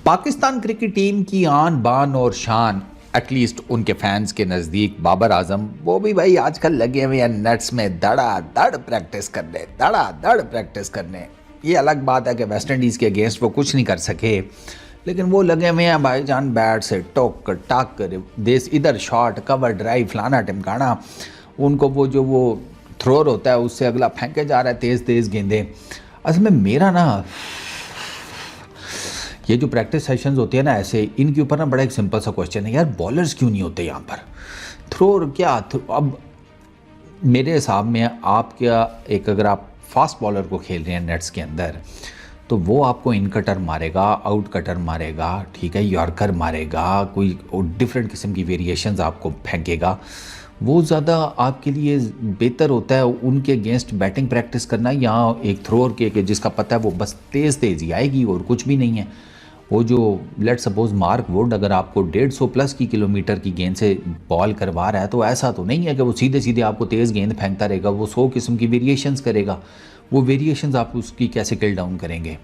Pakistan cricket team की आन बान और शान एटलीस्ट उनके फैंस के नज़दीक बाबर आजम वो भी भाई आजकल लगे हुए हैं नेट्स में धड़ाधड़ प्रैक्टिस करने। ये अलग बात है कि वेस्ट इंडीज़ के अगेंस्ट वो कुछ नहीं कर सके, लेकिन वो लगे हुए हैं भाईजान बैट से टोक टाक देश इधर शॉट कवर ड्राइव फलाना टिमकाना। उनको वो थ्रोर होता है उससे अगला फेंके जा रहा है तेज़ तेज़ गेंदें। असल में मेरा ना ये जो प्रैक्टिस सेशंस होती है ना ऐसे, इनके ऊपर ना बड़ा एक सिंपल सा क्वेश्चन है यार, बॉलर्स क्यों नहीं होते यहाँ पर? थ्रोर क्या अब मेरे हिसाब में आप क्या एक अगर आप फास्ट बॉलर को खेल रहे हैं नेट्स के अंदर तो वो आपको इन कटर मारेगा, आउट कटर मारेगा, ठीक है, यॉर्कर मारेगा, कोई डिफरेंट किस्म की वेरिएशंस आपको फेंकेगा। वो ज़्यादा आपके लिए बेहतर होता है उनके अगेंस्ट बैटिंग प्रैक्टिस करना या एक थ्रोअर के जिसका पता है वो बस तेज़ ही आएगी और कुछ भी नहीं है। वो जो लेट सपोज मार्क वुड अगर आपको 150 प्लस की किलोमीटर की गेंद से बॉल करवा रहा है तो ऐसा तो नहीं है कि वो सीधे सीधे आपको तेज़ गेंद फेंकता रहेगा। वो 100 किस्म की वेरिएशंस करेगा। वो वेरिएशंस आप उसकी कैसे किल डाउन करेंगे?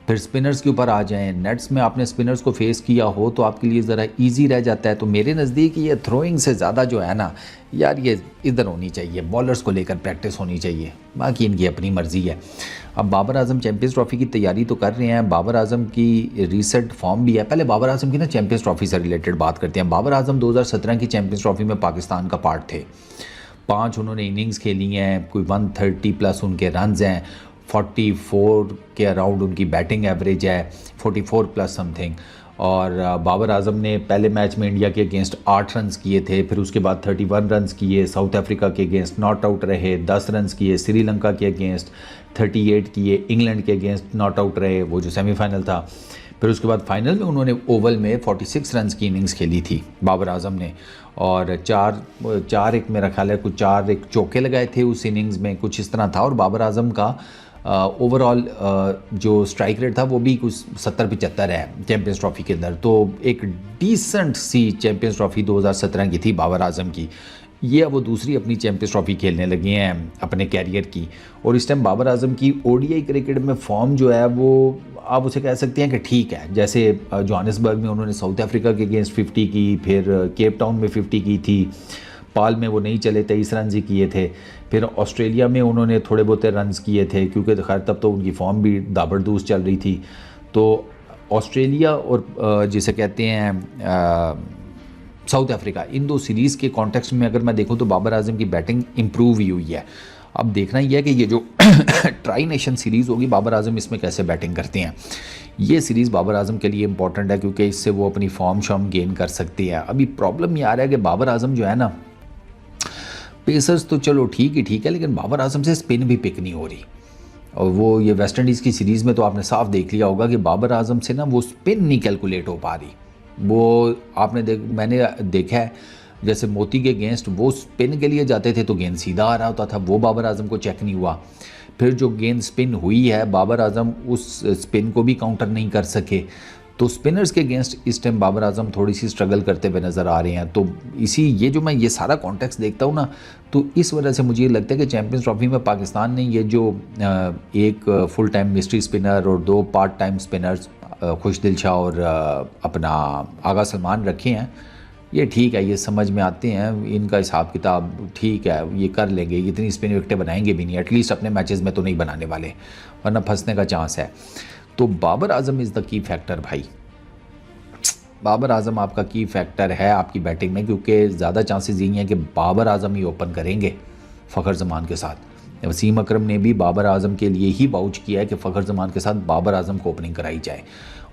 फिर स्पिनर्स के ऊपर आ जाएं, नेट्स में आपने स्पिनर्स को फेस किया हो तो आपके लिए ज़रा इजी रह जाता है। तो मेरे नज़दीक ये थ्रोइंग से ज़्यादा जो है ना यार ये इधर होनी चाहिए, बॉलर्स को लेकर प्रैक्टिस होनी चाहिए, बाकी इनकी अपनी मर्ज़ी है। अब बाबर आजम चैम्पियंस ट्रॉफ़ी की तैयारी तो कर रहे हैं, बाबर आजम की रीसेंट फॉर्म भी है। पहले बाबर आजम की ना चैम्पियंस ट्रॉफ़ी से रिलेटेड बात करते हैं। बाबर आजम 2017 की चैम्पियंस ट्रॉफ़ी में पाकिस्तान का पार्ट थे। 5 उन्होंने इनिंग्स खेली हैं, कोई 130 प्लस उनके रन्स हैं, 44 के अराउंड उनकी बैटिंग एवरेज है, 44 प्लस समथिंग। और बाबर आजम ने पहले मैच में इंडिया के अगेंस्ट 8 रन्स किए थे, फिर उसके बाद 31 रन्स किए, साउथ अफ्रीका के अगेंस्ट नॉट आउट रहे, 10 रन्स किए, श्रीलंका के अगेंस्ट 38 किए, इंग्लैंड के अगेंस्ट नॉट आउट रहे वो जो सेमीफाइनल था। फिर उसके बाद फाइनल में उन्होंने ओवल में 46 रन्स की इनिंग्स खेली थी बाबर आजम ने, और चार एक मेरा ख्याल है कुछ 4 एक चौके लगाए थे उस इनिंग्स में, कुछ इस तरह था। और बाबर आजम का ओवरऑल जो स्ट्राइक रेट था वो भी कुछ 70-75 है चैम्पियंस ट्रॉफ़ी के अंदर। तो एक डिसेंट सी चैम्पियंस ट्रॉफ़ी 2017 की थी बाबर आजम की। ये अब वो दूसरी अपनी चैम्पियंस ट्रॉफ़ी खेलने लगे हैं अपने कैरियर की। और इस टाइम बाबर आजम की ओडीआई क्रिकेट में फॉर्म जो है वो आप उसे कह सकते हैं कि ठीक है। जैसे जोहानिसबर्ग में उन्होंने साउथ अफ्रीका के अगेंस्ट 50 की, फिर केप टाउन में 50 की थी, पाल में वो नहीं चले 23 रन ही किए थे, फिर ऑस्ट्रेलिया में उन्होंने थोड़े बहुत रन्स किए थे क्योंकि खैर तब तो उनकी फॉर्म भी दाबड़दूस चल रही थी। तो ऑस्ट्रेलिया और जिसे कहते हैं साउथ अफ्रीका, इन 2 सीरीज़ के कॉन्टेक्स्ट में अगर मैं देखूं तो बाबर आजम की बैटिंग इम्प्रूव ही हुई है। अब देखना यह है कि ये जो ट्राई नेशन सीरीज़ होगी बाबर आजम इसमें कैसे बैटिंग करते हैं। ये सीरीज़ बाबर आजम के लिए इंपॉर्टेंट है क्योंकि इससे वो अपनी फॉर्म शॉर्म गेन कर सकती है। अभी प्रॉब्लम ये आ रहा है कि बाबर आजम जो है ना, पेसर्स तो चलो ठीक है, लेकिन बाबर आजम से स्पिन भी पिक नहीं हो रही। और वो ये वेस्ट इंडीज़ की सीरीज़ में तो आपने साफ देख लिया होगा कि बाबर आजम से ना वो स्पिन नहीं कैलकुलेट हो पा रही। वो मैंने देखा है जैसे मोती के अगेंस्ट वो स्पिन के लिए जाते थे तो गेंद सीधा आ रहा होता था, वो बाबर आजम को चेक नहीं हुआ। फिर जो गेंद स्पिन हुई है बाबर आजम उस स्पिन को भी काउंटर नहीं कर सके। तो स्पिनर्स के अगेंस्ट इस टाइम बाबर आजम थोड़ी सी स्ट्रगल करते हुए नज़र आ रहे हैं। तो ये जो मैं ये सारा कॉन्टेक्स्ट देखता हूँ ना, तो इस वजह से मुझे ये लगता है कि चैम्पियंस ट्रॉफ़ी में पाकिस्तान ने ये जो एक फुल टाइम मिस्ट्री स्पिनर और 2 पार्ट टाइम स्पिनर्स खुशदिल शाह और अपना आगा सलमान रखे हैं, ये ठीक है, ये समझ में आते हैं, इनका हिसाब किताब ठीक है, ये कर लेंगे, इतनी स्पिन विकेटें बनाएंगे भी नहीं, एटलीस्ट अपने मैचेस में तो नहीं बनाने वाले, वरना फंसने का चांस है। तो Babar Azam is the key factor भाई। बाबर आजम आपका की फैक्टर है आपकी बैटिंग में, क्योंकि ज़्यादा चांसेस यही हैं कि बाबर आजम ही ओपन करेंगे फ़खर जमान के साथ। वसीम अकरम ने भी बाबर आजम के लिए ही वाउच किया है कि फ़खर जमान के साथ बाबर आजम को ओपनिंग कराई जाए।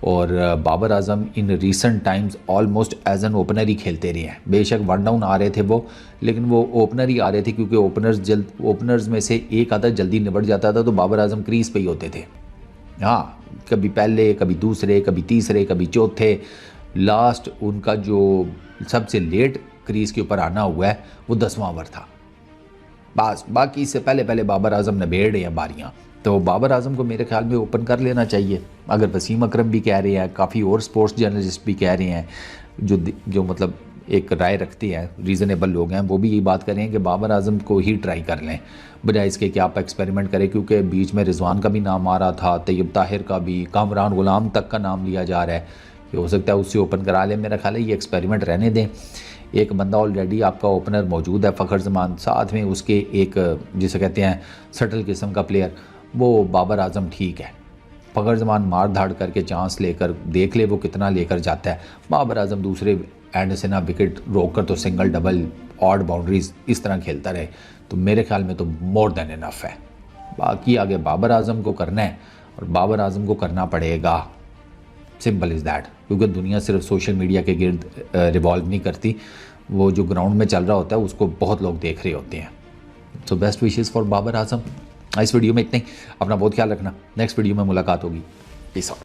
और Babar Azam in recent times almost as an opener ही खेलते रहे हैं। बेशक 1 डाउन आ रहे थे वो, लेकिन वो ओपनर ही आ रहे थे क्योंकि ओपनर्स में से एक आधा जल्दी निबट जाता था तो बाबर आजम क्रीज पे ही होते थे। हाँ, कभी पहले, कभी दूसरे, कभी तीसरे, कभी चौथे, लास्ट उनका जो सबसे लेट क्रीज़ के ऊपर आना हुआ है वो 10वां ओवर था बस। बाकी इससे पहले बाबर आजम ने बेड़ हैं बारियाँ। तो बाबर आजम को मेरे ख्याल में ओपन कर लेना चाहिए। अगर वसीम अकरम भी कह रहे हैं, काफ़ी और स्पोर्ट्स जर्नलिस्ट भी कह रहे हैं, जो मतलब एक राय रखते हैं, रीज़नेबल लोग हैं, वो भी यही बात कर रहे हैं कि बाबर आजम को ही ट्राई कर लें बजाय इसके कि आप एक्सपेरिमेंट करें, क्योंकि बीच में रिजवान का भी नाम आ रहा था, तैयब ताहिर का भी, कामरान गुलाम तक का नाम लिया जा रहा है कि हो सकता है उससे ओपन करा लें। मेरा ख्याल है ये एक्सपेरिमेंट रहने दें। एक बंदा ऑलरेडी आपका ओपनर मौजूद है फ़खर जमान, साथ में उसके एक जिसे कहते हैं सटल किस्म का प्लेयर, वो बाबर आजम ठीक है। फ़खर जमान मार धाड़ करके चांस लेकर देख ले वो कितना लेकर जाता है। बाबर आजम दूसरे एंड से ना विकेट रोक कर तो सिंगल डबल ऑड बाउंड्रीज इस तरह खेलता रहे, तो मेरे ख्याल में तो मोर देन इनफ है। बाकी आगे बाबर आजम को करना है और बाबर आजम को करना पड़ेगा, सिंपल इज़ दैट, क्योंकि दुनिया सिर्फ सोशल मीडिया के गिर्द रिवॉल्व नहीं करती, वो जो ग्राउंड में चल रहा होता है उसको बहुत लोग देख रहे होते हैं। So best wishes for Babar Azam. इस वीडियो में इतना ही, अपना बहुत ख्याल रखना, नेक्स्ट वीडियो में मुलाकात होगी। Peace out.